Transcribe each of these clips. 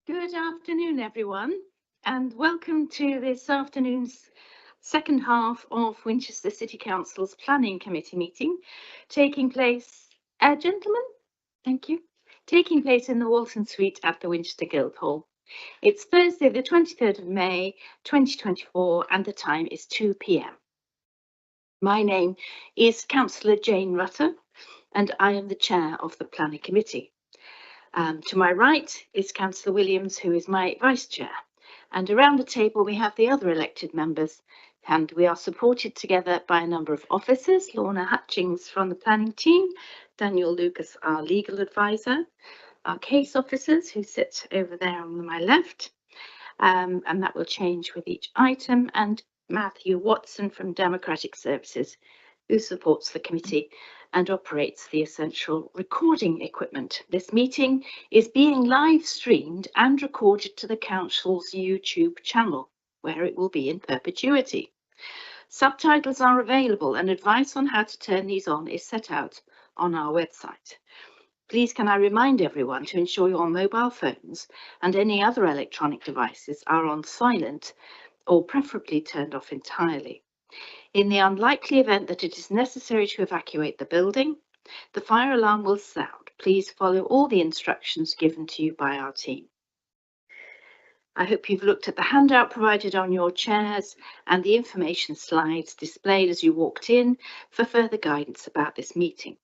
Good afternoon, everyone, and welcome to this afternoon's second half of Winchester City Council's Planning Committee meeting, taking place, gentlemen, thank you, taking place in the Walton Suite at the Winchester Guildhall. It's Thursday, the 23rd of May, 2024, and the time is 2 p.m. My name is Councillor Jane Rutter, and I am the chair of the Planning Committee. To my right is Councillor Williams, who is my vice chair. And around the table we have the other elected members, and we are supported together by a number of officers: Lorna Hutchings from the planning team, Daniel Lucas, our legal advisor, our case officers who sit over there on my left, and that will change with each item, and Matthew Watson from Democratic Services, who supports the committee and operates the essential recording equipment. This meeting is being live streamed and recorded to the Council's YouTube channel, where it will be in perpetuity. Subtitles are available, and advice on how to turn these on is set out on our website. Please can I remind everyone to ensure your mobile phones and any other electronic devices are on silent or preferably turned off entirely. In the unlikely event that it is necessary to evacuate the building, the fire alarm will sound. Please follow all the instructions given to you by our team. I hope you've looked at the handout provided on your chairs and the information slides displayed as you walked in for further guidance about this meeting.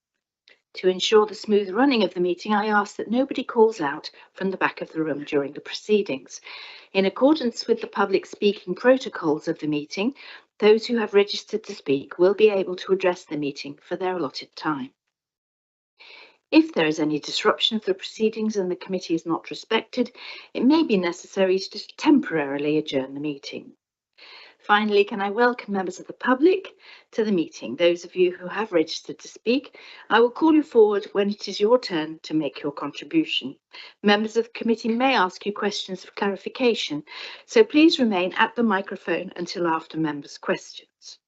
To ensure the smooth running of the meeting, I ask that nobody calls out from the back of the room during the proceedings. In accordance with the public speaking protocols of the meeting, those who have registered to speak will be able to address the meeting for their allotted time. If there is any disruption of the proceedings and the committee is not respected, it may be necessary to just temporarily adjourn the meeting. Finally, can I welcome members of the public to the meeting? Those of you who have registered to speak, I will call you forward when it is your turn to make your contribution. Members of the committee may ask you questions of clarification, so please remain at the microphone until after members' questions.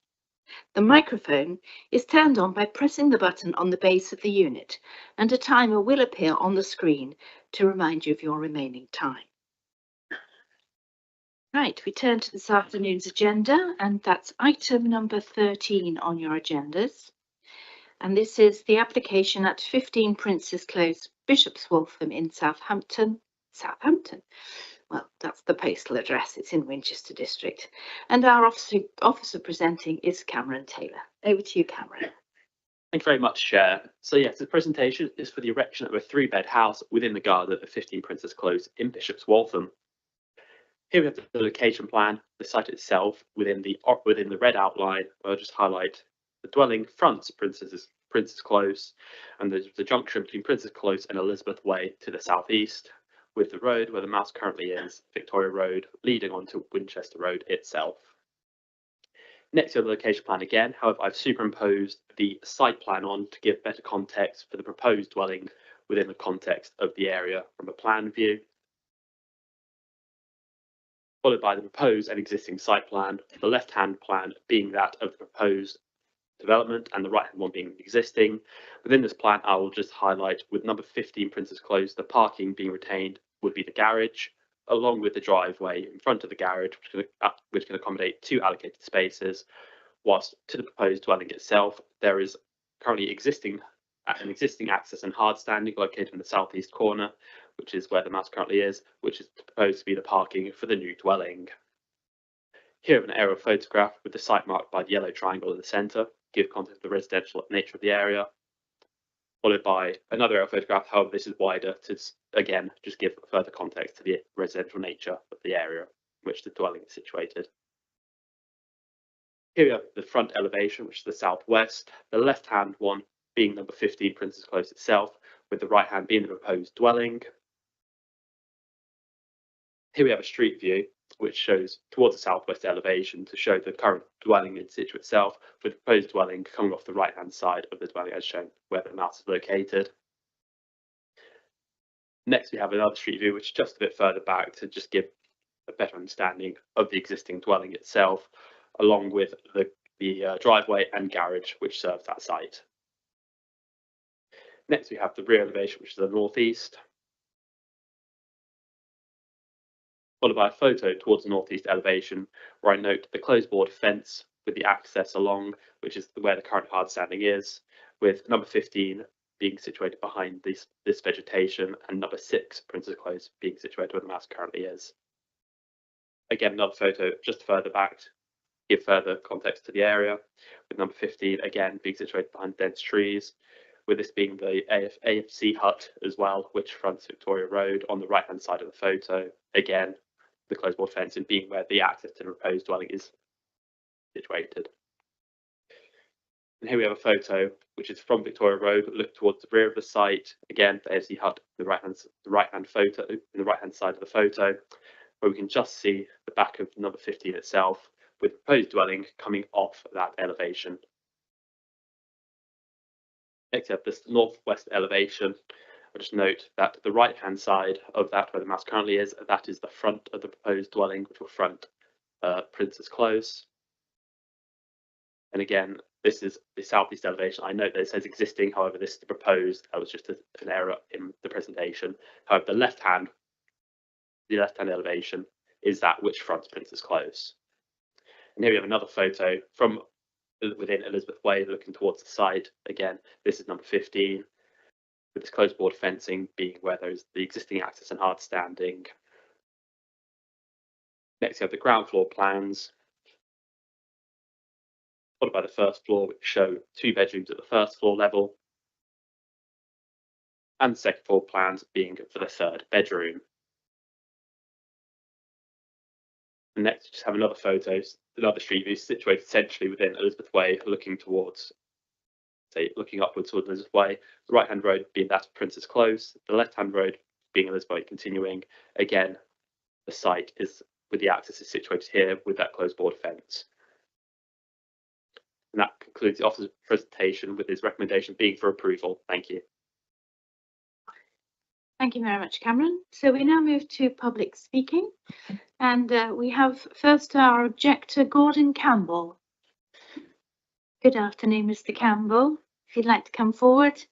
The microphone is turned on by pressing the button on the base of the unit, and a timer will appear on the screen to remind you of your remaining time. Right, we turn to this afternoon's agenda, and that's item number 13 on your agendas. And this is the application at 15 Princes Close, Bishop's Waltham in Southampton. Well, that's the postal address. It's in Winchester District. And our officer presenting is Cameron Taylor. Over to you, Cameron. Thank you very much, Chair. So yes, the presentation is for the erection of a 3-bed house within the garden of 15 Princes Close in Bishop's Waltham. Here we have the location plan, the site itself within the red outline. I'll just highlight the dwelling fronts Princes Close, and there's the junction between Princes Close and Elizabeth Way to the southeast, with the road where the mouse currently is, Victoria Road, leading onto Winchester Road itself. Next to the location plan again, however, I've superimposed the site plan on to give better context for the proposed dwelling within the context of the area from a plan view, followed by the proposed and existing site plan, the left-hand plan being that of the proposed development and the right-hand one being existing. Within this plan, I will just highlight with number 15 Princes Close, the parking being retained would be the garage, along with the driveway in front of the garage, which can accommodate 2 allocated spaces, whilst to the proposed dwelling itself, there is currently an existing access and hard standing located in the southeast corner, which is where the mouse currently is, which is proposed to be the parking for the new dwelling. Here an aerial photograph with the site marked by the yellow triangle in the centre, give context of the residential nature of the area, followed by another aerial photograph. However, this is wider to, again, just give further context to the residential nature of the area in which the dwelling is situated. Here we have the front elevation, which is the southwest, the left-hand one being number 15 Princes Close itself, with the right hand being the proposed dwelling. Here we have a street view, which shows towards the southwest elevation to show the current dwelling in situ itself, with the proposed dwelling coming off the right-hand side of the dwelling as shown where the mouse is located. Next, we have another street view, which is just a bit further back to just give a better understanding of the existing dwelling itself, along with the driveway and garage, which serves that site. Next, we have the rear elevation, which is the northeast. followed by a photo towards the northeast elevation, where I note the closed board fence with the access along, which is where the current hard standing is, with number 15 being situated behind this vegetation, and number 6, Prince's Close, being situated where the mouse currently is. Again, another photo just further back to give further context to the area, with number 15 again being situated behind dense trees, with this being the AFC hut as well, which fronts Victoria Road on the right-hand side of the photo. Again, the closed board fencing being where the access to the proposed dwelling is situated. And here we have a photo which is from Victoria Road, look towards the rear of the site. Again, the AFC hut, the right-hand photo, in the right-hand side of the photo, where we can just see the back of number 15 itself, with the proposed dwelling coming off that elevation. Next, we have this northwest elevation. I'll just note that the right-hand side of that, where the mouse currently is, that is the front of the proposed dwelling, which will front Prince's Close. And again, this is the southeast elevation. I note that it says existing, however, this is the proposed. That was just an error in the presentation. However, the left-hand elevation is that which fronts Prince's Close. And here we have another photo from within Elizabeth Way, looking towards the site. Again, this is number 15, with this closed board fencing being where there's the existing access and hard standing. Next, you have the ground floor plans, followed by the first floor, which show 2 bedrooms at the first floor level, and the second floor plans being for the 3rd bedroom. And next, just have another photo, another street view situated centrally within Elizabeth Way, looking towards, looking upwards towards Elizabeth Way. The right-hand road being that of Prince's Close, the left-hand road being Elizabeth Way continuing. Again, the site is with the access is situated here with that closed board fence. And that concludes the officer's presentation, with his recommendation being for approval. Thank you. Thank you very much, Cameron. So we now move to public speaking, and we have first our objector, Gordon Campbell. Good afternoon, Mr. Campbell. If you'd like to come forward.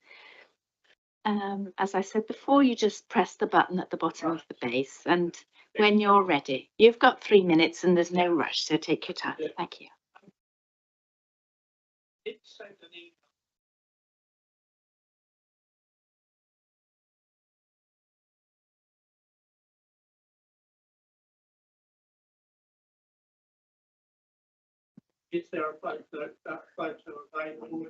As I said before, you just press the button at the bottom of the base, and when you're ready, you've got 3 minutes and there's no rush, so take your time. Thank you. Is there a photo available?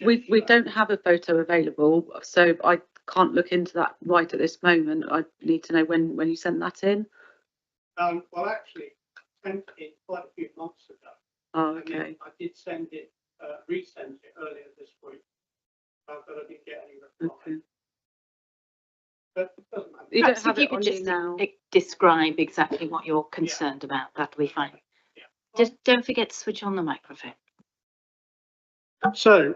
We don't have a photo available, so I can't look into that right at this moment. I need to know when you sent that in. Well, actually, I sent it quite a few months ago. Oh, okay. I did send it, resend it earlier this week, but I didn't get any reply. Okay. But it doesn't matter. You Perhaps don't have if you it on could you just now. describe exactly what you're concerned about, that'll be fine. Just don't forget to switch on the microphone. So,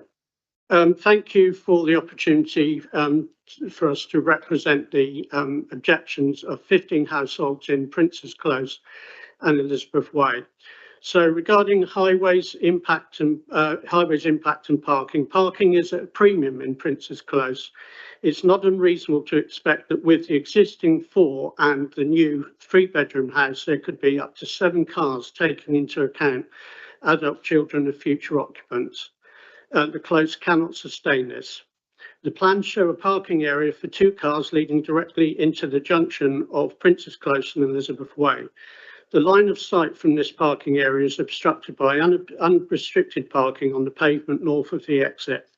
thank you for the opportunity for us to represent the objections of 15 households in Prince's Close and Elizabeth Way. So, regarding highways impact and parking, parking is at a premium in Prince's Close. It's not unreasonable to expect that with the existing 4 and the new 3-bedroom house, there could be up to 7 cars, taking into account adult children of future occupants. The Close cannot sustain this. The plans show a parking area for 2 cars leading directly into the junction of Prince's Close and Elizabeth Way. The line of sight from this parking area is obstructed by unrestricted parking on the pavement north of the exit.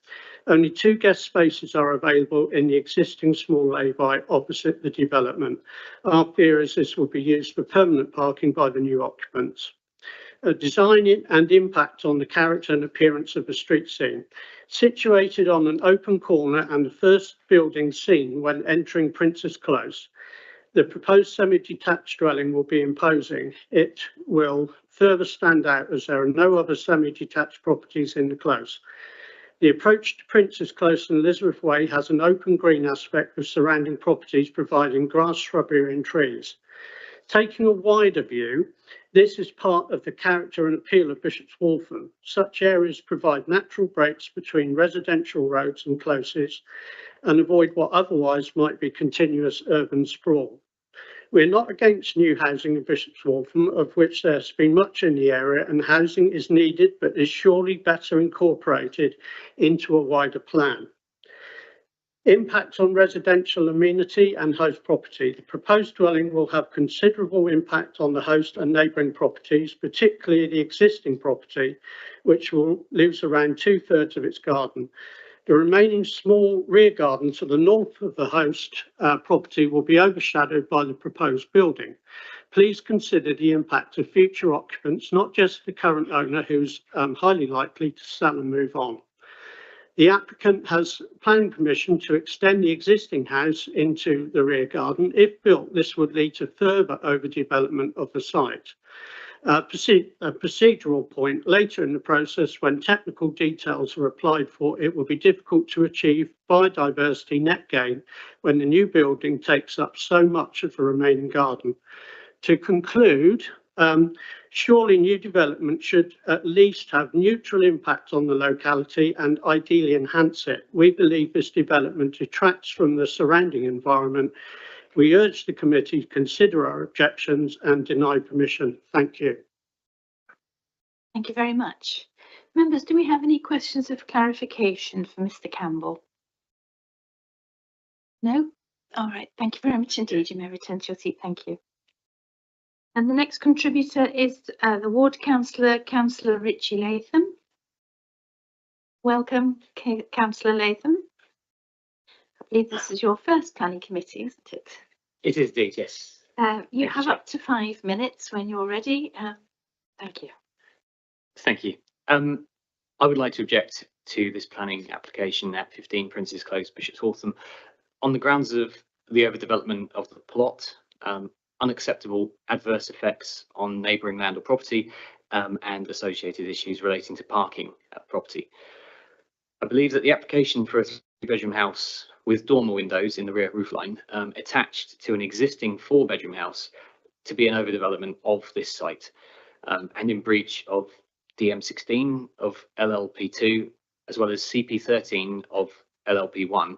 Only 2 guest spaces are available in the existing small lay-by opposite the development. Our fear is this will be used for permanent parking by the new occupants. Design and impact on the character and appearance of the street scene. Situated on an open corner and the first building seen when entering Prince's Close, the proposed semi-detached dwelling will be imposing. It will further stand out as there are no other semi-detached properties in the Close. The approach to Prince's Close and Elizabeth Way has an open green aspect with surrounding properties providing grass, shrubbery and trees. Taking a wider view, this is part of the character and appeal of Bishop's Waltham. Such areas provide natural breaks between residential roads and closes and avoid what otherwise might be continuous urban sprawl. We're not against new housing in Bishop's Waltham, of which there's been much in the area, and housing is needed, but is surely better incorporated into a wider plan. Impact on residential amenity and host property. The proposed dwelling will have considerable impact on the host and neighbouring properties, particularly the existing property, which will lose around 2/3 of its garden. The remaining small rear garden to the north of the host property will be overshadowed by the proposed building. Please consider the impact of future occupants, not just the current owner, who's highly likely to sell and move on. The applicant has planning permission to extend the existing house into the rear garden. If built, this would lead to further overdevelopment of the site. A procedural point, later in the process, when technical details are applied for, it will be difficult to achieve biodiversity net gain when the new building takes up so much of the remaining garden. To conclude, surely new development should at least have neutral impact on the locality and ideally enhance it. We believe this development detracts from the surrounding environment. We urge the committee to consider our objections and deny permission. Thank you. Thank you very much. Members, do we have any questions of clarification for Mr. Campbell? No? All right. Thank you very much indeed. You may return to your seat. Thank you. And the next contributor is the Ward Councillor, Councillor Richie Latham. Welcome, Councillor Latham. I believe this is your first planning committee, isn't it? It is indeed, yes. You have up to 5 minutes when you're ready. Thank you. Thank you. I would like to object to this planning application at 15 Princes Close, Bishop's Waltham, on the grounds of the overdevelopment of the plot, unacceptable adverse effects on neighbouring land or property, and associated issues relating to parking at property. I believe that the application for a 3-bedroom house with dormer windows in the rear roofline, attached to an existing 4-bedroom house, to be an overdevelopment of this site, and in breach of DM16 of LLP2, as well as CP13 of LLP1,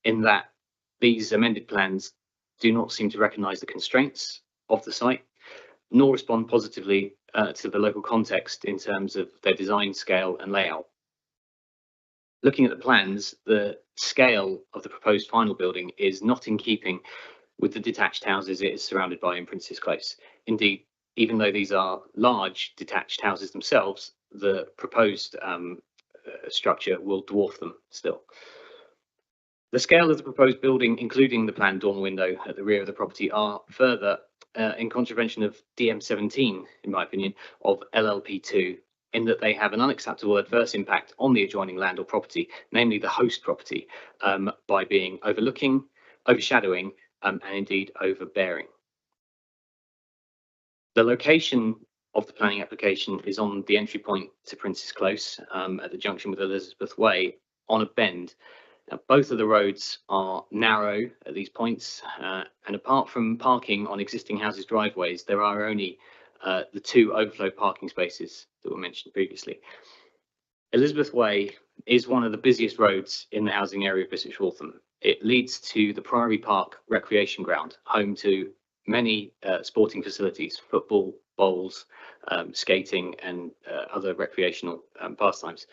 in that these amended plans do not seem to recognise the constraints of the site, nor respond positively to the local context in terms of their design, scale and layout. Looking at the plans, the scale of the proposed final building is not in keeping with the detached houses it is surrounded by in Princes Close. Indeed, even though these are large detached houses themselves, the proposed structure will dwarf them still. The scale of the proposed building, including the planned dormer window at the rear of the property, are further in contravention of DM17, in my opinion, of LLP2, in that they have an unacceptable adverse impact on the adjoining land or property, namely the host property, by being overlooking, overshadowing, and indeed overbearing. The location of the planning application is on the entry point to Princes Close, at the junction with Elizabeth Way, on a bend. Now, both of the roads are narrow at these points, and apart from parking on existing houses' driveways, there are only the 2 overflow parking spaces that were mentioned previously. Elizabeth Way is one of the busiest roads in the housing area of Bishop's Waltham. It leads to the Priory Park recreation ground, home to many sporting facilities, football, bowls, skating and other recreational pastimes.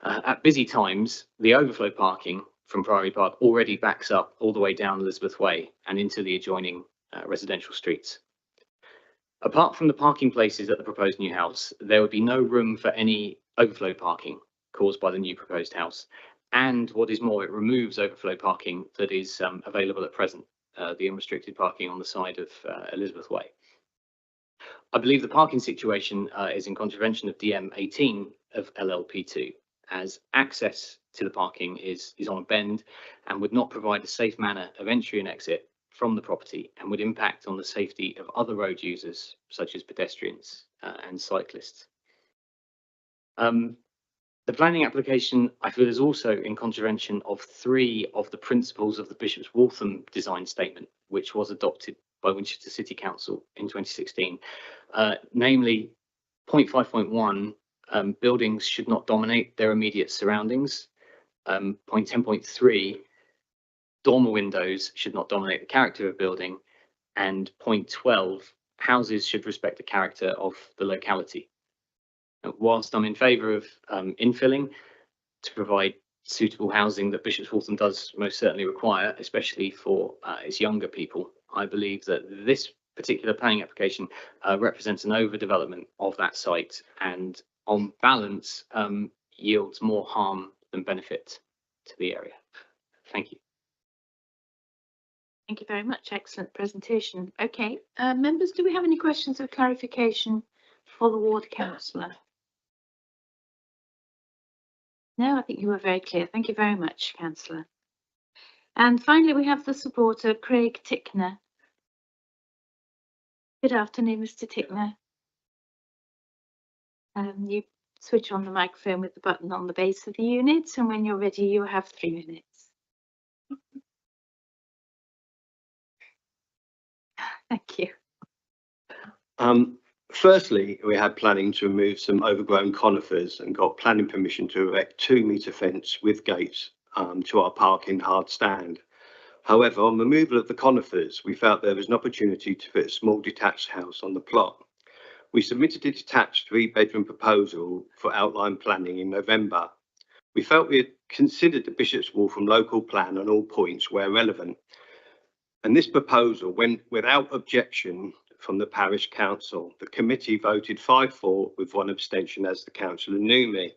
At busy times, the overflow parking from Priory Park already backs up all the way down Elizabeth Way and into the adjoining residential streets. Apart from the parking places at the proposed new house, there would be no room for any overflow parking caused by the new proposed house. And what is more, it removes overflow parking that is available at present, the unrestricted parking on the side of Elizabeth Way. I believe the parking situation is in contravention of DM18 of LLP2, as access to the parking is on a bend and would not provide a safe manner of entry and exit from the property, and would impact on the safety of other road users such as pedestrians and cyclists. The planning application, I feel, is also in contravention of 3 of the principles of the Bishop's Waltham design statement, which was adopted by Winchester City Council in 2016, namely point 5.1, buildings should not dominate their immediate surroundings. Point 10.3, dormer windows should not dominate the character of building. And point 12, houses should respect the character of the locality. Whilst I'm in favour of infilling to provide suitable housing that Bishop's Waltham does most certainly require, especially for its younger people, I believe that this particular planning application represents an overdevelopment of that site and on balance yields more harm than benefit to the area. Thank you. Thank you very much. Excellent presentation. Okay, members, do we have any questions or clarification for the ward councillor? No, I think you were very clear. Thank you very much, councillor. And finally, we have the supporter, Craig Tickner. Good afternoon, Mr. Tickner. You switch on the microphone with the button on the base of the unit, and when you're ready, you have 3 minutes. Thank you. Firstly, we had planning to remove some overgrown conifers and got planning permission to erect 2-metre fence with gates to our parking hard stand. However, on removal of the conifers, we felt there was an opportunity to fit a small detached house on the plot. We submitted a detached 3-bedroom proposal for outline planning in November. We felt we had considered the Bishop's Waltham local plan on all points where relevant. And this proposal went without objection from the parish council. The committee voted 5-4 with 1 abstention, as the councillor knew me.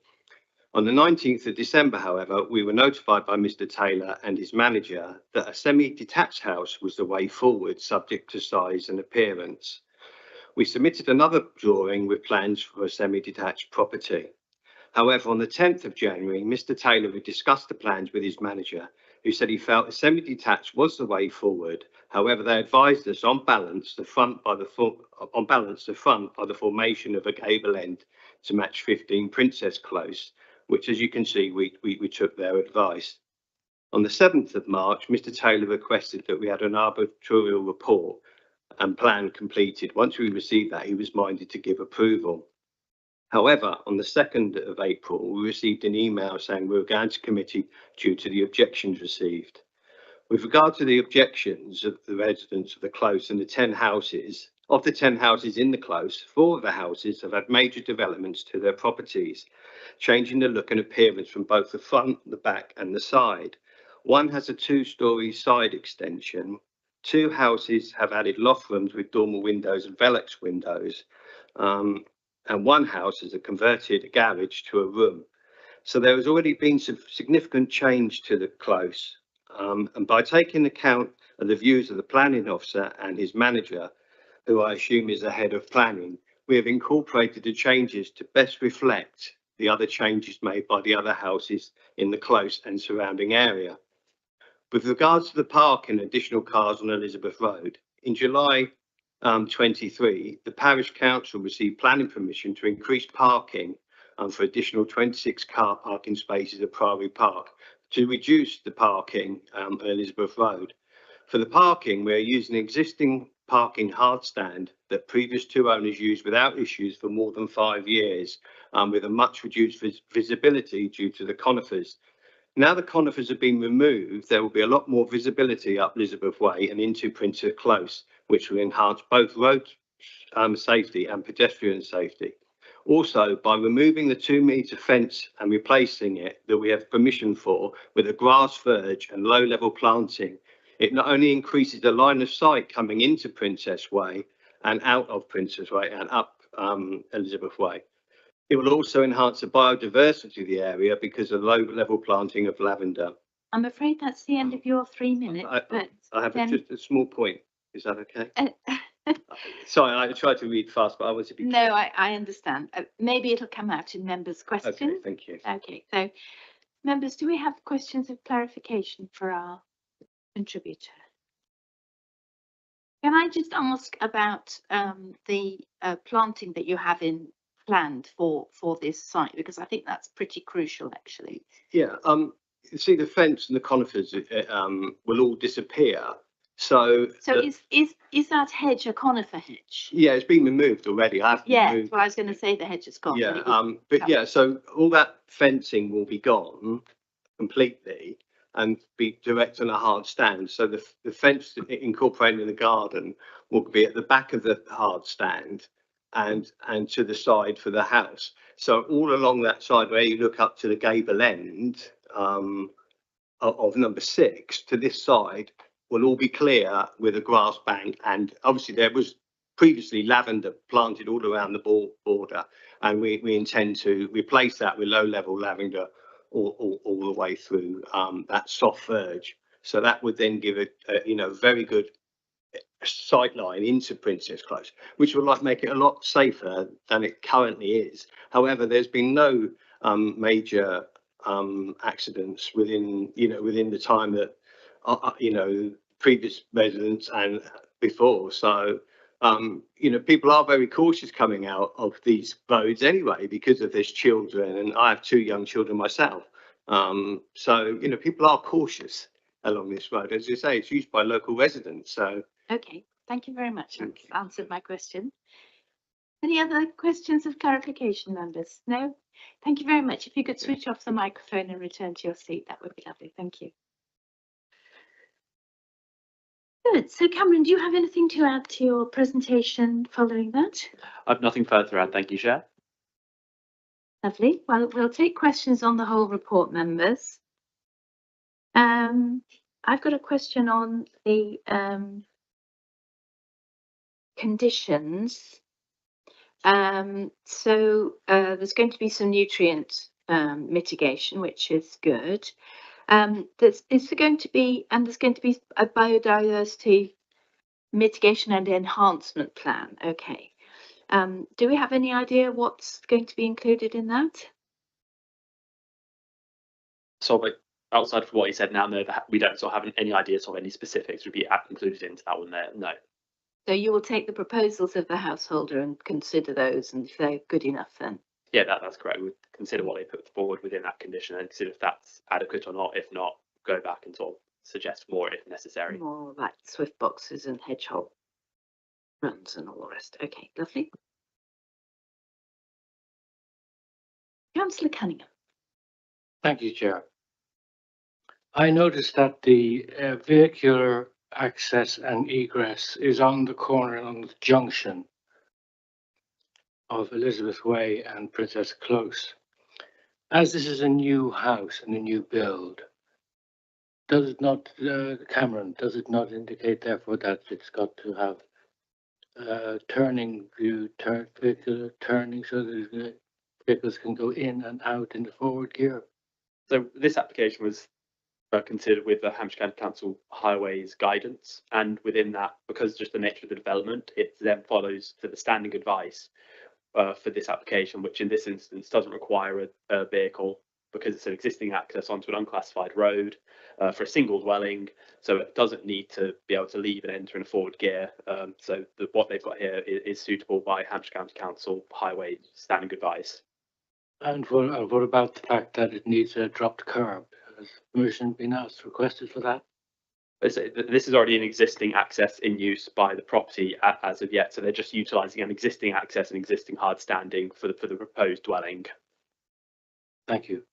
On the 19th of December, however, we were notified by Mr. Taylor and his manager that a semi-detached house was the way forward, subject to size and appearance. We submitted another drawing with plans for a semi-detached property. However, on the 10th of January, Mr. Taylor had discussed the plans with his manager, who said he felt a semi-detached was the way forward. However, they advised us on balance the front by the formation of a gable end to match 15 Princess Close, which, as you can see, we took their advice. On the 7th of March, Mr. Taylor requested that we had an arboritorial report and plan completed. Once we received that, he was minded to give approval. However, on the 2nd of April, we received an email saying we were going to committee due to the objections received. With regard to the objections of the residents of the close and the 10 houses, of the 10 houses in the close, 4 of the houses have had major developments to their properties, changing the look and appearance from both the front, the back and the side. One has a 2-storey side extension. 2 houses have added loft rooms with dormer windows and Velux windows. And 1 house has converted a garage to a room. So there has already been some significant change to the close. And by taking account of the views of the planning officer and his manager, who I assume is the head of planning, we have incorporated the changes to best reflect the other changes made by the other houses in the close and surrounding area. With regards to the parking and additional cars on Elizabeth Road, in July 23, the parish council received planning permission to increase parking for additional 26 car parking spaces at Priory Park to reduce the parking on Elizabeth Road. For the parking, we are using existing parking hard stand that previous 2 owners used without issues for more than 5 years, with a much reduced visibility due to the conifers. Now the conifers have been removed, there will be a lot more visibility up Elizabeth Way and into Princess Close, which will enhance both road safety and pedestrian safety. Also, by removing the 2-metre fence and replacing it that we have permission for with a grass verge and low-level planting, it not only increases the line of sight coming into Princess Way and out of Princess Way and up Elizabeth Way. It will also enhance the biodiversity of the area because of low-level planting of lavender. I'm afraid that's the end of your 3 minutes. I have then- just a small point. Is that okay? Sorry, I tried to read fast, but I was a bit. No, I understand. Maybe it'll come out in members' questions. Okay, thank you. Okay, so members, do we have questions of clarification for our contributor? Can I just ask about the planting that you have in planned for this site, because I think that's pretty crucial actually. Yeah, you see the fence and the conifers will all disappear. So is that hedge a conifer hedge? Yeah, it's been removed already. Yeah, well, I was going to say the hedge is gone. Yeah, but yeah, so all that fencing will be gone completely. and be direct on a hard stand. So the fence incorporating the garden will be at the back of the hard stand and to the side for the house. So all along that side where you look up to the gable end of number 6 to this side will all be clear with a grass bank, and obviously there was previously lavender planted all around the border, and we intend to replace that with low level lavender all the way through that soft verge. So that would then give it very good sight line into Princess Close, which will make it a lot safer than it currently is. However, there's been no major accidents within the time that previous residents and before. So people are very cautious coming out of these roads anyway because of there's children, and I have 2 young children myself. So people are cautious along this road. As you say, it's used by local residents. So Okay, thank you very much. Thank That's answered my question. Any other questions of clarification, members? No? Thank you very much. If you could switch off the microphone and return to your seat, that would be lovely. Thank you. Good. So Cameron, do you have anything to add to your presentation following that? I've nothing further to add. Thank you, Chair. Lovely. Well, we'll take questions on the whole report, members. I've got a question on the conditions. So there's going to be some nutrient mitigation, which is good. There's going to be a biodiversity mitigation and enhancement plan. Okay. Do we have any idea what's going to be included in that? So, like, outside of what he said now, no, that we don't sort of have any ideas of any specifics would be included into that one there. No. So you will take the proposals of the householder and consider those, and if they're good enough, then Yeah, that's correct. We'd consider what they put forward within that condition and consider if that's adequate or not. If not, go back and sort of suggest more if necessary. more like swift boxes and hedgehog runs and all the rest. Okay, lovely. Councillor Cunningham. Thank you, Chair. I noticed that the vehicular access and egress is on the corner on the junction of Elizabeth Way and Princess Close. As this is a new house and a new build, does it not, Cameron, does it not indicate therefore that it's got to have turning view, vehicular turning so that vehicles can go in and out in the forward gear? So this application was considered with the Hampshire County Council Highways guidance, and within that, because just the nature of the development, it then follows to the standing advice for this application, which in this instance doesn't require a vehicle because it's an existing access onto an unclassified road for a single dwelling, so it doesn't need to be able to leave and enter in a forward gear. So what they've got here is suitable by Hampshire County Council Highway standing advice. And what about the fact that it needs a dropped curb? Has permission been requested for that? This is already an existing access in use by the property as of yet, so they're just utilising an existing access and existing hard standing for the proposed dwelling. Thank you.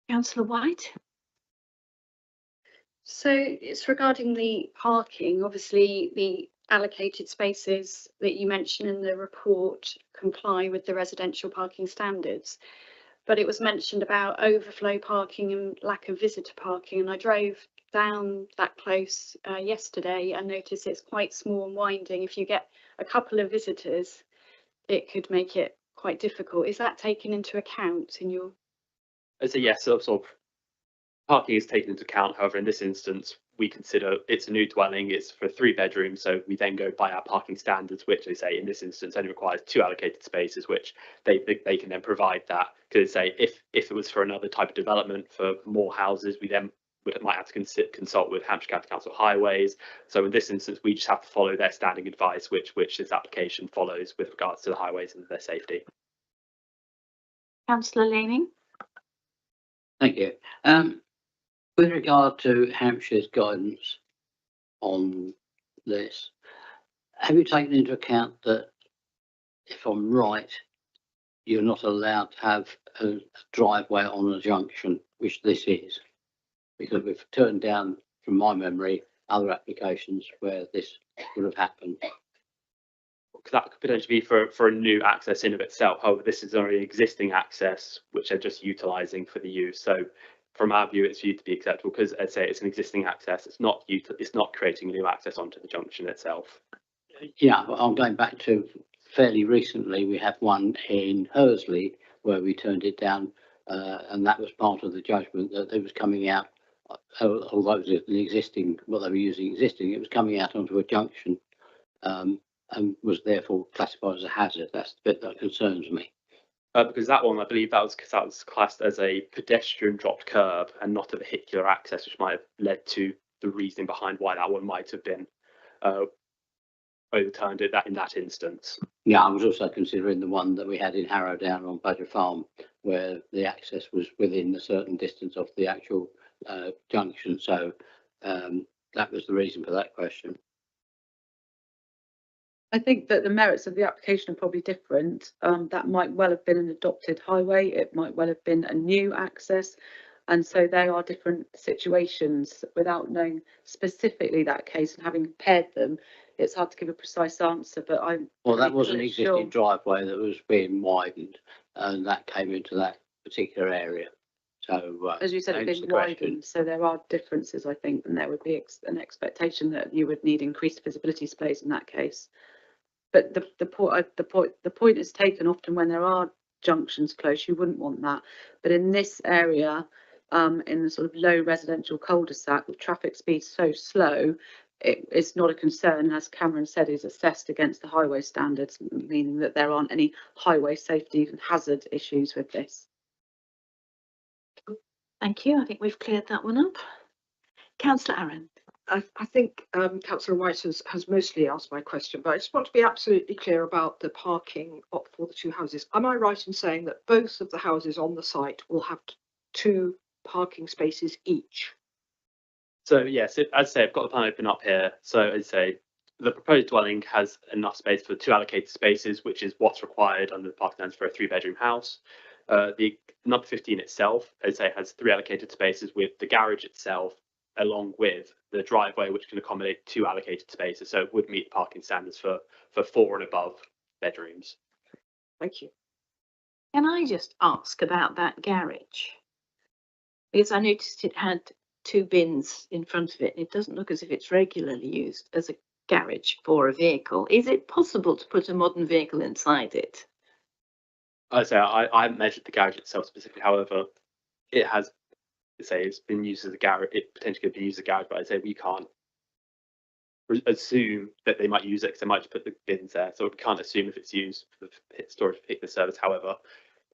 Councillor White. So it's regarding the parking. Obviously, the allocated spaces that you mentioned in the report comply with the residential parking standards, but it was mentioned about overflow parking and lack of visitor parking, and I drove down that close yesterday and noticed it's quite small and winding. If you get a couple of visitors, it could make it quite difficult. Is that taken into account in your? So yes, sort of parking is taken into account. However, in this instance, we consider it's a new dwelling, it's for 3 bedrooms, so we then go by our parking standards, which they say in this instance only requires 2 allocated spaces, which they can then provide that. Because say if it was for another type of development for more houses, we then might have to consult with Hampshire County Council Highways. So in this instance, we just have to follow their standing advice, which this application follows with regards to the highways and their safety. Councillor Laming. Thank you. With regard to Hampshire's guidance on this, have you taken into account that, if I'm right, you're not allowed to have a driveway on a junction, which this is. Because we've turned down, from my memory, other applications where this would have happened. That could potentially be for a new access in of itself. However, this is already existing access, which they're just utilising for the use. So from our view, it's viewed to be acceptable because, I'd say, it's an existing access. It's not creating a new access onto the junction itself. Yeah, but I'm going back to fairly recently. We had one in Hursley where we turned it down, and that was part of the judgment that it was coming out. Although it was an existing, what they were using existing, it was coming out onto a junction, and was therefore classified as a hazard. That's the bit that concerns me. Because that one, I believe that was classed as a pedestrian dropped curb and not a vehicular access, which might have led to the reasoning behind why that one might have been overturned in that instance. Yeah, I was also considering the one that we had in Harrowdown on Badger Farm, where the access was within a certain distance of the actual junction. So that was the reason for that question. I think that the merits of the application are probably different. That might well have been an adopted highway. It might well have been a new access. And so they are different situations. Without knowing specifically that case and having compared them, it's hard to give a precise answer, but Well, that was an pretty existing sure. driveway that was being widened, and that came into that particular area. So, As you said, hence it's the been question. widened, so there are differences, I think, and there would be an expectation that you would need increased visibility displays in that case. But the point is taken often when there are junctions close, you wouldn't want that. But in this area, in the sort of low residential cul-de-sac with traffic speed so slow, it's not a concern. And as Cameron said, is assessed against the highway standards, meaning that there aren't any highway safety and hazard issues with this. Thank you. I think we've cleared that one up. Councillor Aaron. I think Councillor White has mostly asked my question, but I just want to be absolutely clear about the parking for the two houses. Am I right in saying that both of the houses on the site will have 2 parking spaces each? So yes, as I say, I've got the plan open up here. So as I say, the proposed dwelling has enough space for 2 allocated spaces, which is what's required under the parking standards for a 3-bedroom house. The number 15 itself, as I say, has 3 allocated spaces with the garage itself, along with the driveway, which can accommodate 2 allocated spaces. So it would meet parking standards for 4 and above bedrooms. Thank you. Can I just ask about that garage? Because I noticed it had 2 bins in front of it, and it doesn't look as if it's regularly used as a garage for a vehicle. Is it possible to put a modern vehicle inside it? I say I haven't measured the garage itself specifically. However, it has, say, it's been used as a garage. It potentially could be used as a garage, but I'd say we can't assume that they might use it because they might just put the bins there. So we can't assume if it's used for the storage for particular service. However,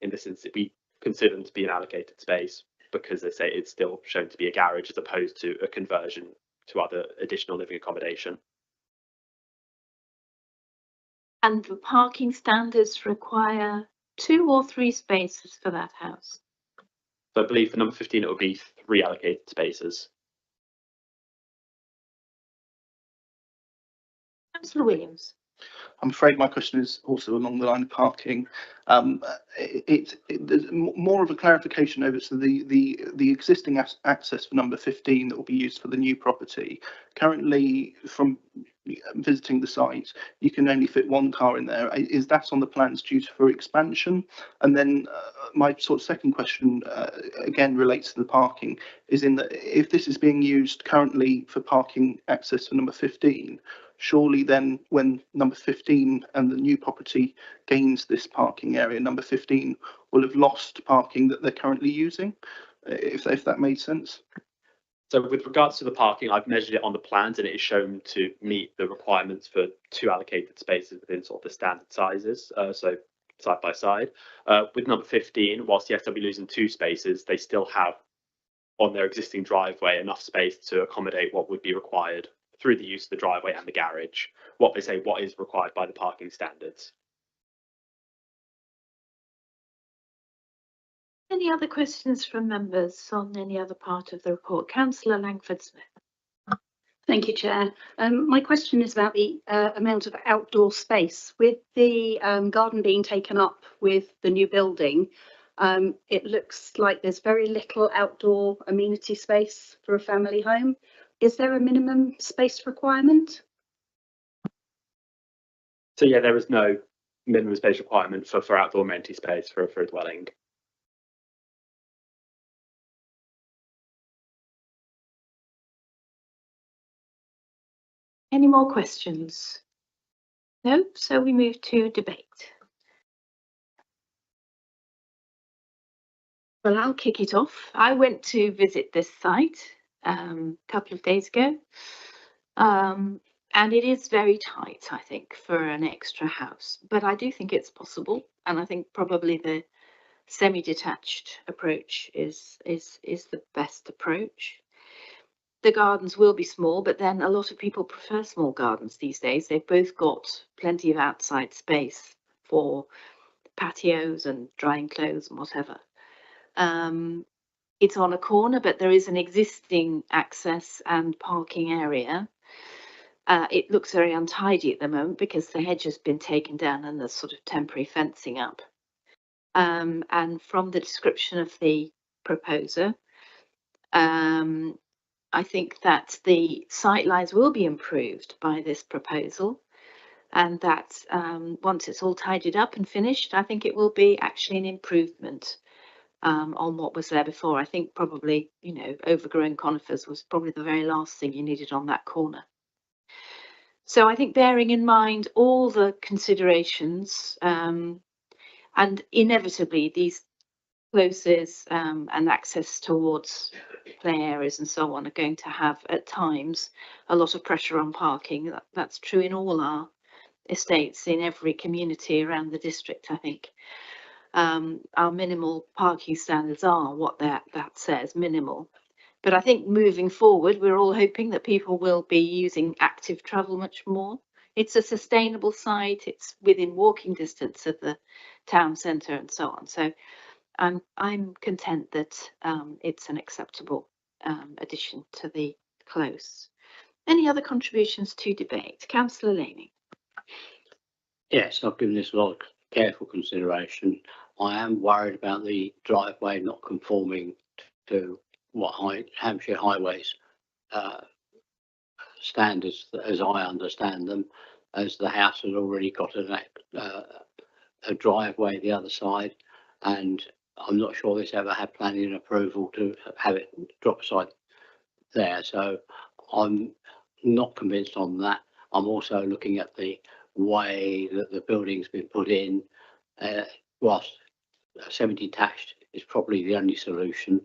in this instance, we consider them to be an allocated space because they say it's still shown to be a garage as opposed to a conversion to other additional living accommodation. And the parking standards require 2 or 3 spaces for that house? So I believe for number 15, it would be 3 allocated spaces. Councillor Williams. I'm afraid my question is also along the line of parking. There's more of a clarification over to the existing access for number 15 that will be used for the new property. Currently, from visiting the site, you can only fit 1 car in there. Is that on the plans due for expansion? And then my sort of second question again relates to the parking, is in that if this is being used currently for parking access for number 15, surely then when number 15 and the new property gains this parking area, number 15 will have lost parking that they're currently using, if that made sense. So with regards to the parking, I've measured it on the plans and it is shown to meet the requirements for 2 allocated spaces within sort of the standard sizes, so side by side. With number 15, whilst yes, they'll be losing 2 spaces, they still have on their existing driveway enough space to accommodate what would be required through the use of the driveway and the garage, what is required by the parking standards. Any other questions from members on any other part of the report? Councillor Langford Smith. Thank you, Chair. My question is about the amount of outdoor space. With the garden being taken up with the new building, it looks like there's very little outdoor amenity space for a family home. Is there a minimum space requirement? So yeah, there is no minimum space requirement for outdoor amenity space for a dwelling. Any more questions? No, so we move to debate. Well, I'll kick it off. I went to visit this site a couple of days ago, and it is very tight, I think, for an extra house. But I do think it's possible, and I think probably the semi-detached approach is the best approach. The gardens will be small, but then a lot of people prefer small gardens these days. They've both got plenty of outside space for patios and drying clothes and whatever. It's on a corner, but there is an existing access and parking area. It looks very untidy at the moment because the hedge has been taken down and there's sort of temporary fencing up. And from the description of the proposer, I think that the sight lines will be improved by this proposal, and that once it's all tidied up and finished, I think it will be actually an improvement on what was there before. I think probably, you know, overgrown conifers was probably the very last thing you needed on that corner. So I think bearing in mind all the considerations, and inevitably these closes and access towards play areas and so on are going to have at times a lot of pressure on parking. That's true in all our estates, in every community around the district, I think. Our minimal parking standards are what that says, minimal. But I think moving forward, we're all hoping that people will be using active travel much more. It's a sustainable site, it's within walking distance of the town centre and so on. So I'm content that it's an acceptable addition to the close. Any other contributions to debate? Councillor Laney. Yes, I've given this a lot of careful consideration. I am worried about the driveway not conforming to what Hampshire Highways standards, as I understand them, as the house has already got a driveway the other side, and I'm not sure this ever had planning approval to have it drop side there. So I'm not convinced on that. I'm also looking at the way that the building's been put in. Whilst semi-detached is probably the only solution,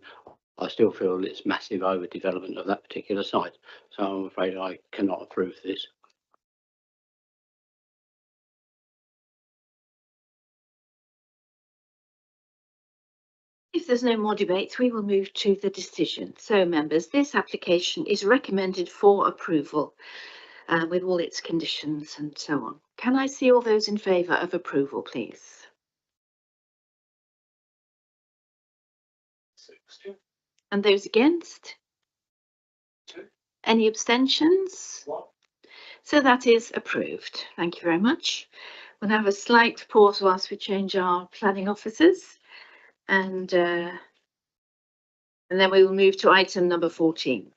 I still feel it's massive overdevelopment of that particular site. So I'm afraid I cannot approve this. If there's no more debates, we will move to the decision. So members, this application is recommended for approval with all its conditions and so on. Can I see all those in favour of approval, please? And those against? Any abstentions? So that is approved. Thank you very much. We'll have a slight pause whilst we change our planning officers, and then we will move to item number 14.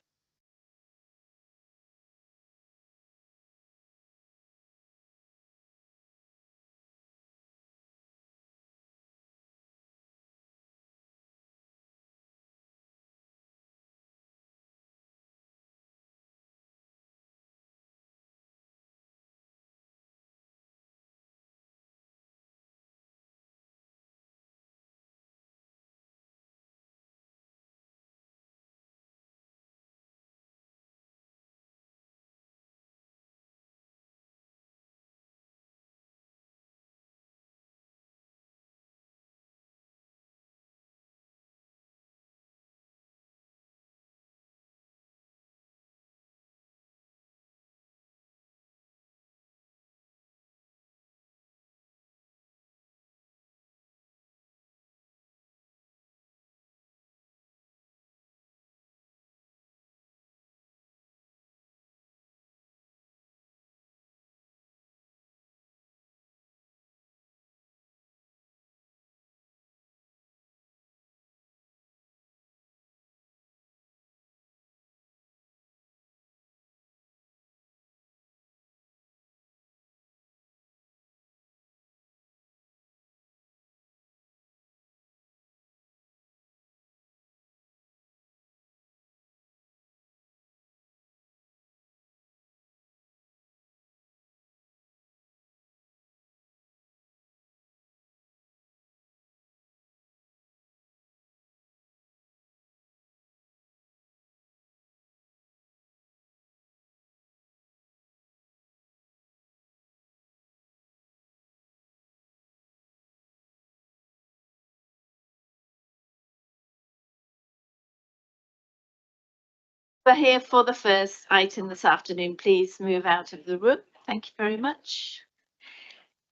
We're here for the first item this afternoon. Please move out of the room. Thank you very much.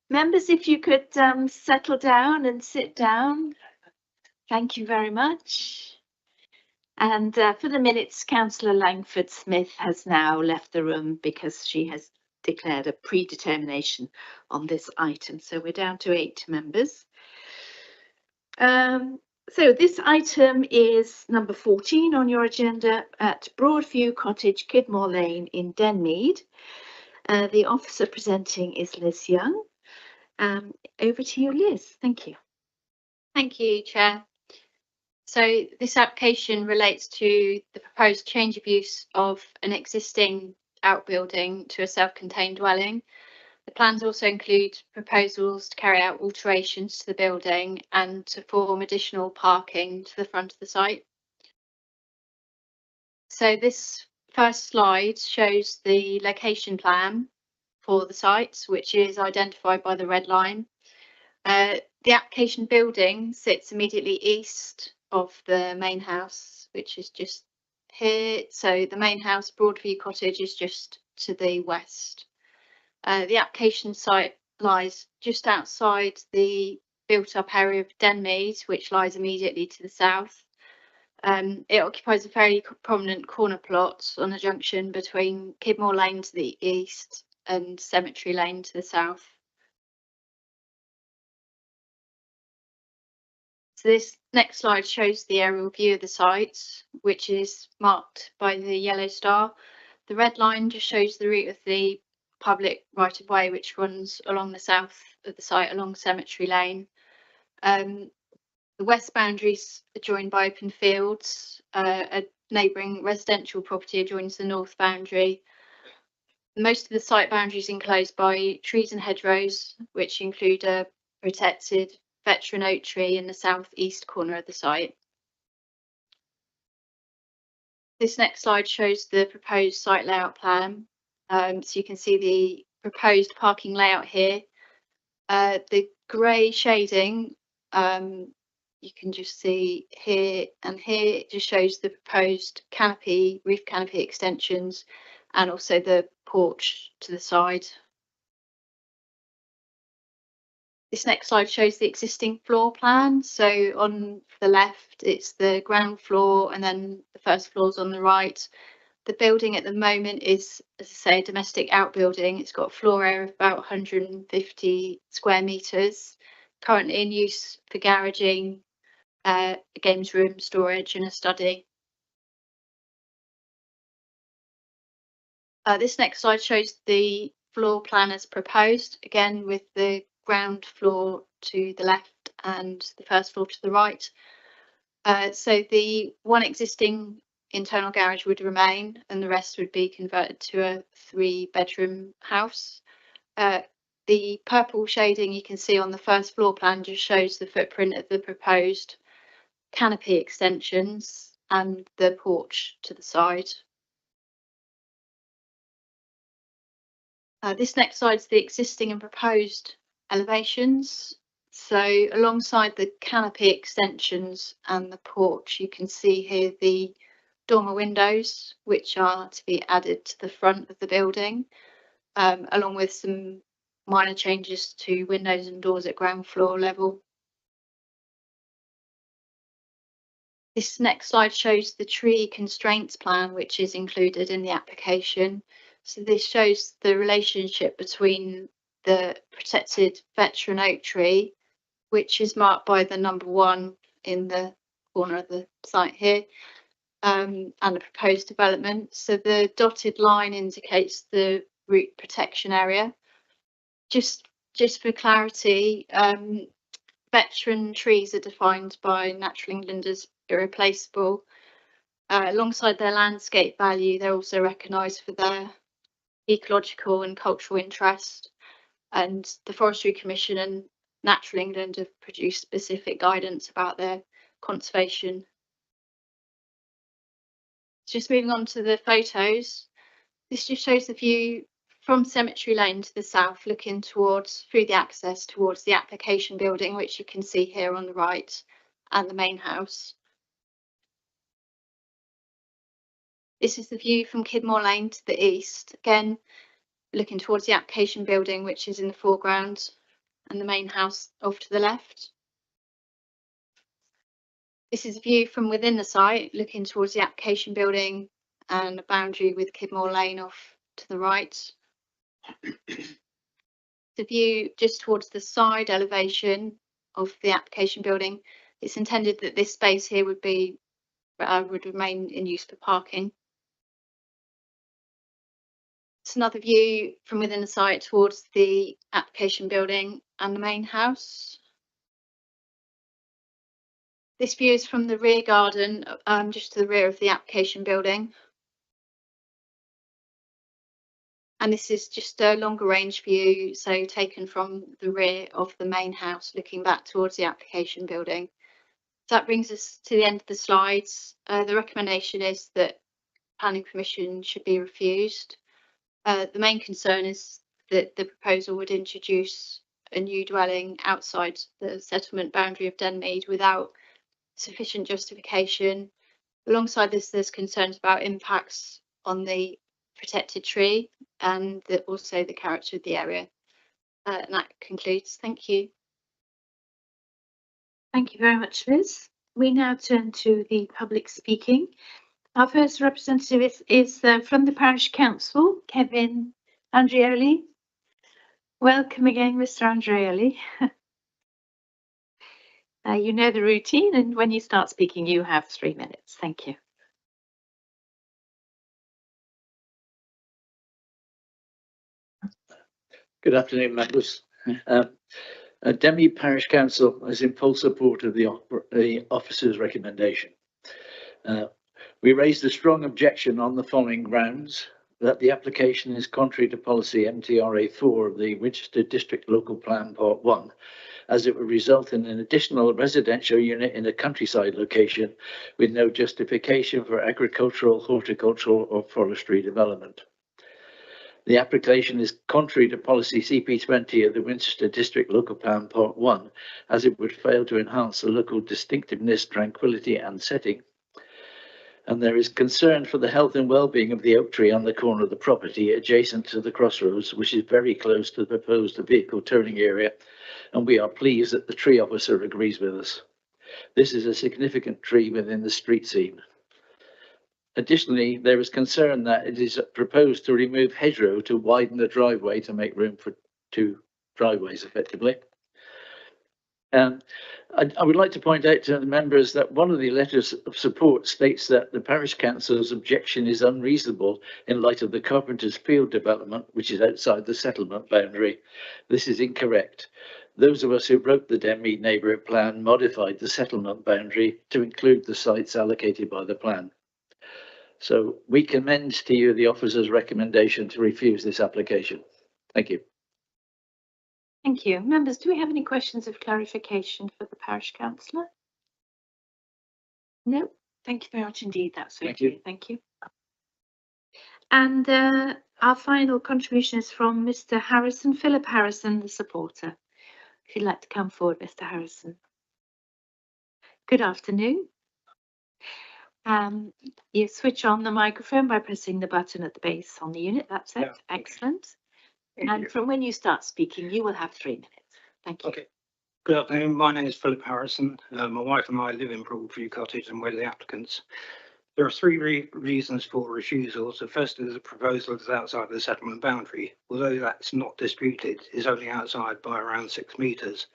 Members, if you could settle down and sit down. Thank you very much. And for the minutes, Councillor Langford Smith has now left the room because she has declared a predetermination on this item. So we're down to 8 members. So this item is number 14 on your agenda at Broadview Cottage, Kidmore Lane in Denmead. The officer presenting is Liz Young. Over to you, Liz. Thank you. Thank you, Chair. So this application relates to the proposed change of use of an existing outbuilding to a self-contained dwelling. The plans also include proposals to carry out alterations to the building and to form additional parking to the front of the site. So this first slide shows the location plan for the site, which is identified by the red line. The application building sits immediately east of the main house, which is just here. So the main house, Broadview Cottage, is just to the west. The application site lies just outside the built-up area of Denmead, which lies immediately to the south. It occupies a fairly prominent corner plot on a junction between Kidmore Lane to the east and Cemetery Lane to the south. So this next slide shows the aerial view of the site, which is marked by the yellow star. The red line just shows the route of the public right-of-way, which runs along the south of the site along Cemetery Lane. The west boundaries are joined by open fields. A neighbouring residential property adjoins the north boundary. Most of the site boundaries enclosed by trees and hedgerows, which include a protected veteran oak tree in the southeast corner of the site. This next slide shows the proposed site layout plan. So you can see the proposed parking layout here. The grey shading, you can just see here and here, it just shows the proposed canopy, roof canopy extensions, and also the porch to the side. This next slide shows the existing floor plan. So on the left, it's the ground floor, and then the first floor's on the right. The building at the moment is, as I say, a domestic outbuilding. It's got a floor area of about 150 square metres, currently in use for garaging, a games room, storage, and a study. This next slide shows the floor plan as proposed, again with the ground floor to the left and the first floor to the right. So the one existing internal garage would remain, and the rest would be converted to a 3-bedroom house. The purple shading you can see on the first floor plan just shows the footprint of the proposed canopy extensions and the porch to the side. This next slide is the existing and proposed elevations. So alongside the canopy extensions and the porch, you can see here the dormer windows, which are to be added to the front of the building, along with some minor changes to windows and doors at ground floor level. This next slide shows the tree constraints plan, which is included in the application. So this shows the relationship between the protected veteran oak tree, which is marked by the number 1 in the corner of the site here, and the proposed development. So the dotted line indicates the root protection area. Just for clarity, veteran trees are defined by Natural England as irreplaceable. Alongside their landscape value, they're also recognised for their ecological and cultural interest, and the Forestry Commission and Natural England have produced specific guidance about their conservation. Just moving on to the photos, this just shows the view from Cemetery Lane to the south, looking towards through the access towards the application building, which you can see here on the right, and the main house. This is the view from Kidmore Lane to the east, again looking towards the application building, which is in the foreground, and the main house off to the left. This is a view from within the site, looking towards the application building and a boundary with Kidmore Lane off to the right. The view just towards the side elevation of the application building. It's intended that this space here would remain in use for parking. It's another view from within the site towards the application building and the main house. This view is from the rear garden, just to the rear of the application building. And this is just a longer range view, so taken from the rear of the main house, looking back towards the application building. So that brings us to the end of the slides. The recommendation is that planning permission should be refused. The main concern is that the proposal would introduce a new dwelling outside the settlement boundary of Denmead without sufficient justification. Alongside this, there's concerns about impacts on the protected tree and also the character of the area. And that concludes. Thank you. Thank you very much, Liz. We now turn to the public speaking. Our first representative is from the Parish Council, Kevin Andreoli. Welcome again, Mr. Andreoli. You know the routine, and when you start speaking, you have 3 minutes. Thank you. Good afternoon, members. Denmead Parish Council is in full support of the officer's recommendation. We raised a strong objection on the following grounds: that the application is contrary to policy MTRA 4 of the Winchester District Local Plan Part 1, as it would result in an additional residential unit in a countryside location with no justification for agricultural, horticultural or forestry development. The application is contrary to policy CP20 of the Winchester District Local Plan Part 1, as it would fail to enhance the local distinctiveness, tranquility and setting. And there is concern for the health and well-being of the oak tree on the corner of the property adjacent to the crossroads, which is very close to the proposed vehicle turning area, and we are pleased that the tree officer agrees with us. This is a significant tree within the street scene. Additionally, there is concern that it is proposed to remove hedgerow to widen the driveway to make room for 2 driveways effectively. I would like to point out to the members that one of the letters of support states that the Parish Council's objection is unreasonable in light of the Carpenter's Field development, which is outside the settlement boundary. This is incorrect. Those of us who wrote the Denmead Neighbourhood Plan modified the settlement boundary to include the sites allocated by the plan. So we commend to you the officer's recommendation to refuse this application. Thank you. Thank you. Members, do we have any questions of clarification for the Parish Councillor? No, thank you very much indeed. That's very clear. Thank you. And our final contribution is from Mr. Harrison, Philip Harrison, the supporter. If you'd like to come forward, Mr. Harrison. Good afternoon. You switch on the microphone by pressing the button at the base on the unit. That's it. Yeah. Excellent. And from when you start speaking, you will have 3 minutes. Thank you. Okay. Good afternoon. My name is Philip Harrison. My wife and I live in Broadview Cottage and we're the applicants. There are 3 reasons for refusal. So first is the proposal is outside the settlement boundary. Although that's not disputed, is only outside by around 6 metres.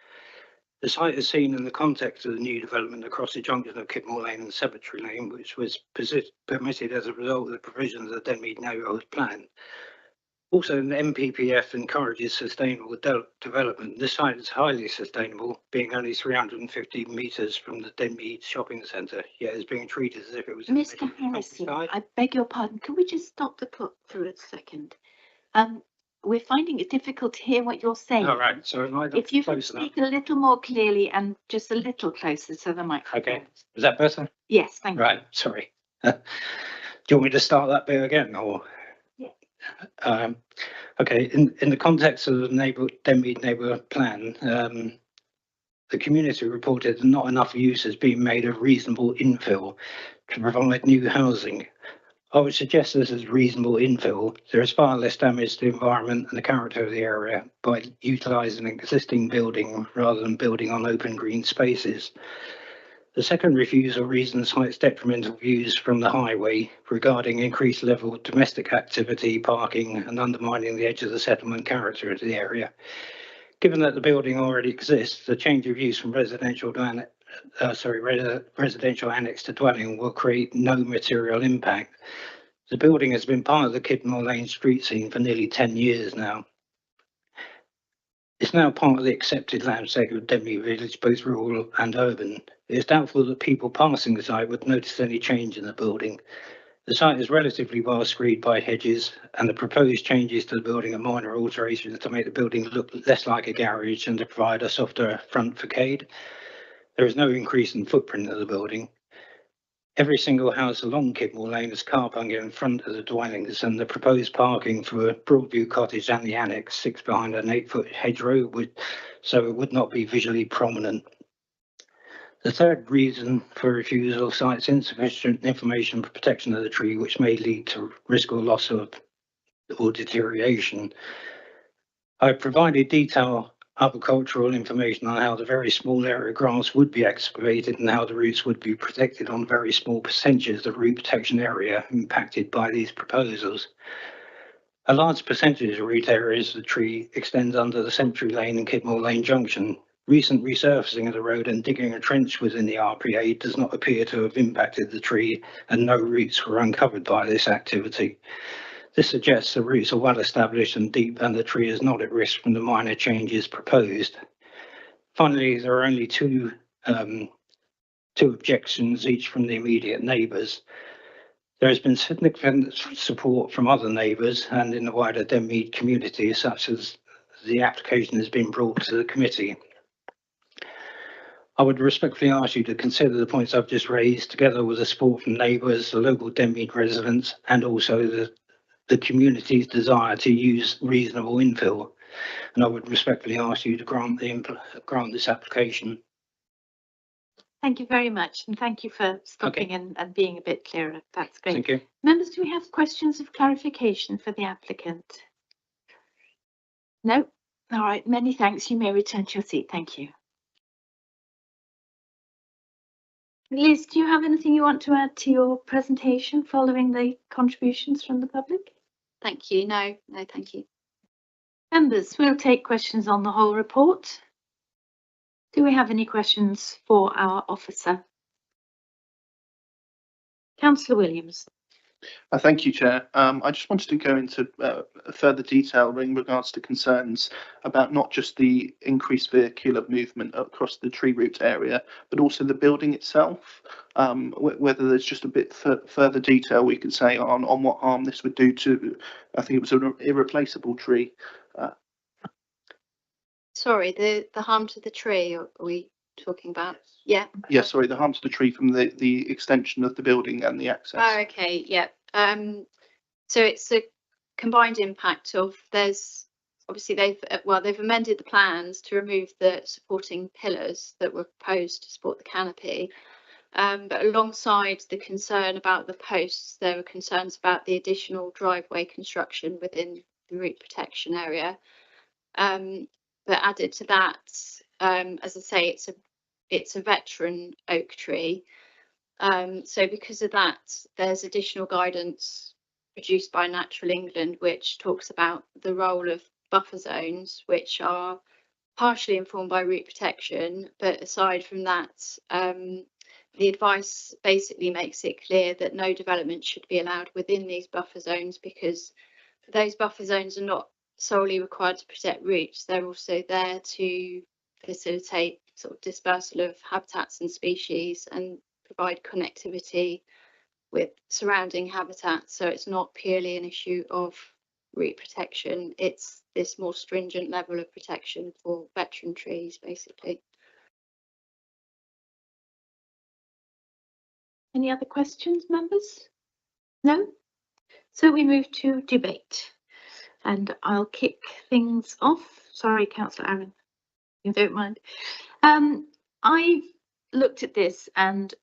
The site is seen in the context of the new development across the junction of Kidmore Lane and Cemetery Lane, which was permitted as a result of the provisions of the Denmead Neighbourhood Plan. Also, the NPPF encourages sustainable development. This site is highly sustainable, being only 350 metres from the Denmead shopping centre, yet is being treated as if it was... Mr. Harrison, I beg your pardon, can we just stop the clock for a second? We're finding it difficult to hear what you're saying. All right, so if you can speak a little more clearly and just a little closer to the microphone. Okay, is that better? Yes, thank you. Right, sorry. Do you want me to start that bit again, or? Yeah. Okay, in the context of the Denmead Neighbourhood Plan, the community reported that not enough use has been made of reasonable infill to provide new housing. I would suggest this is reasonable infill. There is far less damage to the environment and the character of the area by utilising an existing building rather than building on open green spaces. The second refusal reason cites detrimental views from the highway regarding increased level of domestic activity, parking, and undermining the edge of the settlement character of the area. Given that the building already exists, the change of use from residential annex to dwelling will create no material impact. The building has been part of the Kidmore Lane street scene for nearly 10 years now. It's now part of the accepted landscape of Denby Village, both rural and urban. It is doubtful that people passing the site would notice any change in the building. The site is relatively well screened by hedges, and the proposed changes to the building are minor alterations to make the building look less like a garage and to provide a softer front facade. There is no increase in footprint of the building. Every single house along Kidmore Lane has car parking in front of the dwellings, and the proposed parking for Broadview Cottage and the annex sits behind an 8-foot hedgerow, so it would not be visually prominent. The third reason for refusal cites insufficient information for protection of the tree, which may lead to risk or loss of or deterioration. I provided detailed agricultural information on how the very small area of grass would be excavated and how the roots would be protected on very small percentages of root protection area impacted by these proposals. A large percentage of root areas of the tree extends under the Century Lane and Kidmore Lane junction. Recent resurfacing of the road and digging a trench within the RPA does not appear to have impacted the tree, and no roots were uncovered by this activity. This suggests the roots are well established and deep, and the tree is not at risk from the minor changes proposed. Finally, there are only two objections, each from the immediate neighbours. There has been significant support from other neighbours and in the wider Denmead community, such as the application has been brought to the committee. I would respectfully ask you to consider the points I've just raised, together with the support from neighbours, the local Denmead residents, and also the community's desire to use reasonable infill, and I would respectfully ask you to grant this application. Thank you very much, and thank you for stopping and being a bit clearer. That's great. Thank you. Members, do we have questions of clarification for the applicant? No? All right, many thanks. You may return to your seat. Thank you. Liz, do you have anything you want to add to your presentation following the contributions from the public? Thank you. No, thank you. Members, we'll take questions on the whole report. Do we have any questions for our officer? Councillor Williams. Thank you, Chair. I just wanted to go into further detail in regards to concerns about not just the increased vehicular movement across the tree root area, but also the building itself. Whether there's just a bit further detail we could say on what harm this would do to, I think it was an irreplaceable tree. Sorry, the harm to the tree, are we talking about? Yeah. Yeah, sorry, the harm to the tree from the extension of the building and the access. Oh, okay, yeah. So it's a combined impact of, there's obviously they've amended the plans to remove the supporting pillars that were proposed to support the canopy. But alongside the concern about the posts, there were concerns about the additional driveway construction within the root protection area. But added to that, as I say, it's a veteran oak tree. So because of that, there's additional guidance produced by Natural England, which talks about the role of buffer zones, which are partially informed by root protection. But aside from that, the advice basically makes it clear that no development should be allowed within these buffer zones, because those buffer zones are not solely required to protect roots, they're also there to facilitate sort of dispersal of habitats and species and provide connectivity with surrounding habitats. So it's not purely an issue of root protection, it's this more stringent level of protection for veteran trees, basically. Any other questions, members? No? So we move to debate. And I'll kick things off. Sorry, Councillor Aaron, you don't mind. I've looked at this and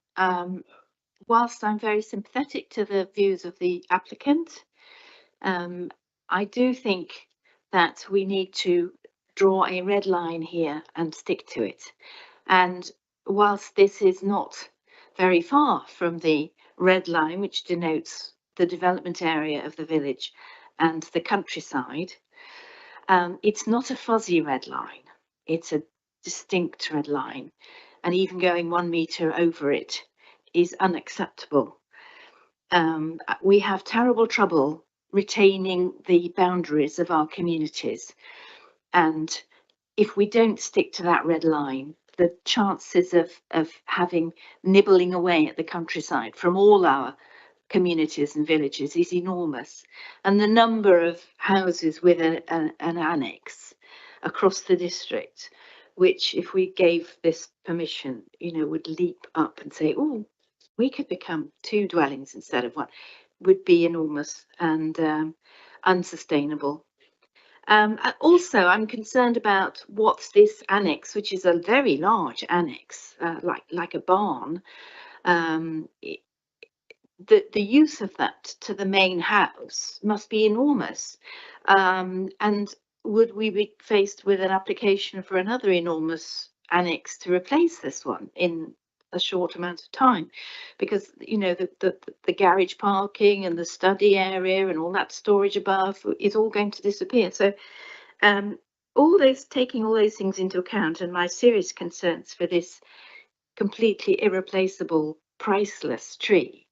whilst I'm very sympathetic to the views of the applicant, I do think that we need to draw a red line here and stick to it. And whilst this is not very far from the red line, which denotes the development area of the village and the countryside, it's not a fuzzy red line. It's a distinct red line. And even going 1 metre over it is unacceptable. We have terrible trouble retaining the boundaries of our communities. And if we don't stick to that red line, the chances of having nibbling away at the countryside from all our communities and villages is enormous. And the number of houses with an annex across the district, which if we gave this permission, you know, would leap up and say, oh, we could become 2 dwellings instead of 1, would be enormous and unsustainable. Also, I'm concerned about what's this annex, which is a very large annex, like a barn. The use of that to the main house must be enormous. And would we be faced with an application for another enormous annex to replace this one in a short amount of time? Because, you know, the garage parking and the study area and all that storage above is all going to disappear. So taking all those things into account, and my serious concerns for this completely irreplaceable, priceless tree,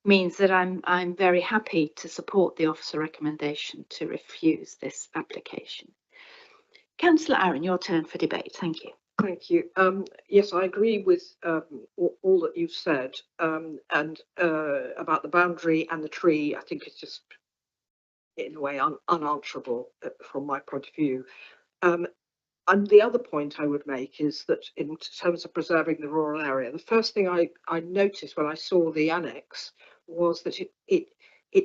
means that I'm very happy to support the officer recommendation to refuse this application. Councillor Aaron, your turn for debate. Thank you. Thank you. Yes, I agree with all that you've said, and about the boundary and the tree. I think it's just, in a way, unanswerable from my point of view. And the other point I would make is that in terms of preserving the rural area, the first thing I noticed when I saw the annex was that it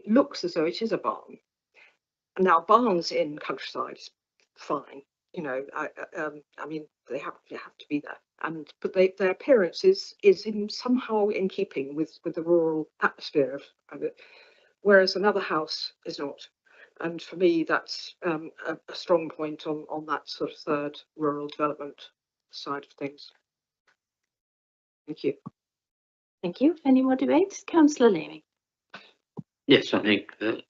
looks as though it is a barn. Now, barns in countryside is fine, you know. I mean, they have to be there, but their appearance is somehow in keeping with the rural atmosphere of it, whereas another house is not. And for me, that's a strong point on that sort of third rural development side of things. Thank you. Thank you. Any more debates? Councillor Leaming. Yes, I think that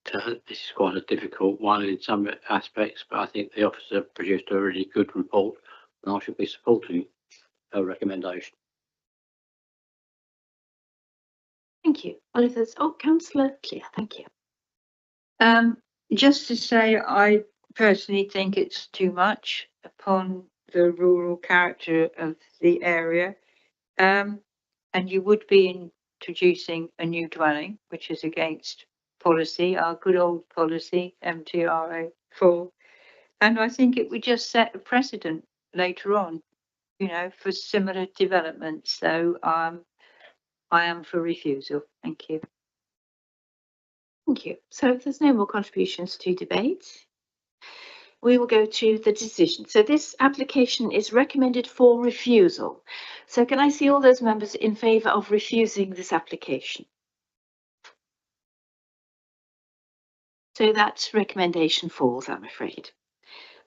this is quite a difficult one in some aspects, but I think the officer produced a really good report, and I should be supporting her recommendation. Thank you. Well, if there's, Councillor Clear, thank you. Just to say, I personally think it's too much upon the rural character of the area. And you would be introducing a new dwelling, which is against policy, our good old policy, MTRA4. And I think it would just set a precedent later on, you know, for similar developments. So I am for refusal. Thank you. Thank you. So if there's no more contributions to debate, we will go to the decision. So this application is recommended for refusal. So can I see all those members in favour of refusing this application? So that recommendation falls, I'm afraid.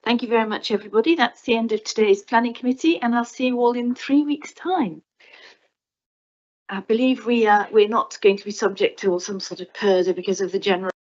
Thank you very much, everybody. That's the end of today's planning committee, and I'll see you all in 3 weeks' time. I believe we're not going to be subject to some sort of purdah because of the general